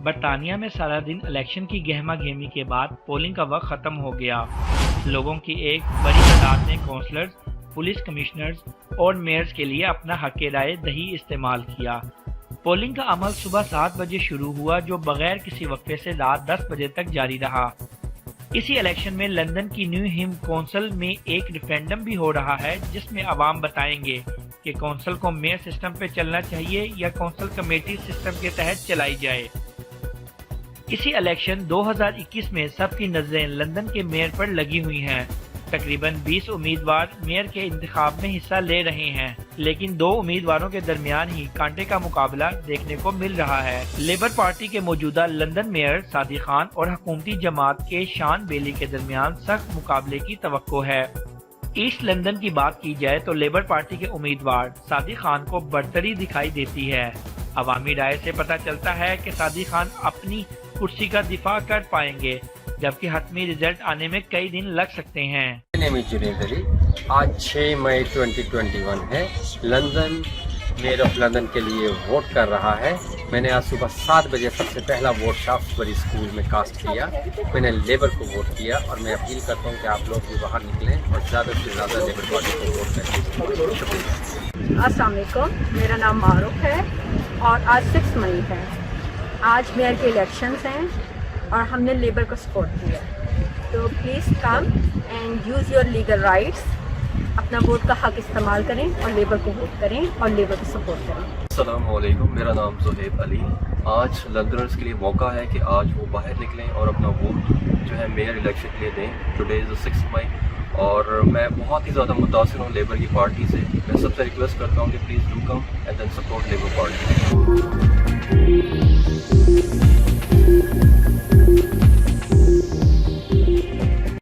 برطانیہ میں سارا دن الیکشن کی گہما گہمی کے بعد پولنگ کا وقت ختم ہو گیا۔ لوگوں کی ایک بڑی تعداد نے کونسلرز، پولیس کمشنرز اور میئرز کے لیے اپنا حق رائے دہی استعمال کیا۔ پولنگ کا عمل صبح 7 بجے شروع ہوا جو بغیر کسی وقفے سے رات 10 بجے تک جاری رہا۔ اسی الیکشن میں لندن کی نیو ہم کونسل میں ایک ریفرینڈم بھی ہو رہا ہے جس میں عوام بتائیں گے کہ کونسل کو میئر سسٹم پہ چلنا چاہیے یا کونسل کمیٹی سسٹم کے تحت چلائی جائے۔ اسی الیکشن 2021 میں سب کی نظریں لندن کے میئر پر لگی ہوئی ہیں۔ تقریباً 20 امیدوار میئر کے انتخاب میں حصہ لے رہے ہیں، لیکن 2 امیدواروں کے درمیان ہی کانٹے کا مقابلہ دیکھنے کو مل رہا ہے۔ لیبر پارٹی کے موجودہ لندن میئر صادق خان اور حکومتی جماعت کے شان بیلی کے درمیان سخت مقابلے کی توقع ہے۔ ایسٹ لندن کی بات کی جائے تو لیبر پارٹی کے امیدوار صادق خان کو برتری دکھائی دیتی ہے۔ عوامی رائے سے پتہ چلتا ہے کہ صادق خان اپنی کرسی کا دفاع کر پائیں گے، جبکہ حتمی رزلٹ آنے میں کئی دن لگ سکتے ہیں۔ آج 6 مئی 2021 ہے۔ لندن میئر آف لندن کے لیے ووٹ کر رہا ہے۔ میں نے آج صبح 7 بجے سب سے پہلا ووٹ شافٹسبری اسکول میں کاسٹ کیا۔ میں نے لیبر کو ووٹ کیا اور میں اپیل کرتا ہوں کہ آپ لوگ بھی باہر نکلیں اور زیادہ سے زیادہ لیبر پارٹی کو ووٹ کریں۔ شکریہ۔ السلام علیکم، میرا نام معروف ہے اور آج 6 مئی ہے۔ آج میئر کے الیکشنز ہیں اور ہم نے لیبر کو سپورٹ کیا، تو please come and use your legal rights, اپنا ووٹ کا حق استعمال کریں اور لیبر کو ووٹ کریں اور لیبر کو سپورٹ کریں۔ السلام علیکم، میرا نام زہیب علی۔ آج لندنرز کے لیے موقع ہے کہ آج وہ باہر نکلیں اور اپنا ووٹ جو ہے میئر الیکشن کے لیے دیں۔ ٹوڈے از 6 مئی اور میں بہت ہی زیادہ متاثر ہوں لیبر کی پارٹی سے۔ میں سب سے ریکویسٹ کرتا ہوں کہ please do come and then support Labour party.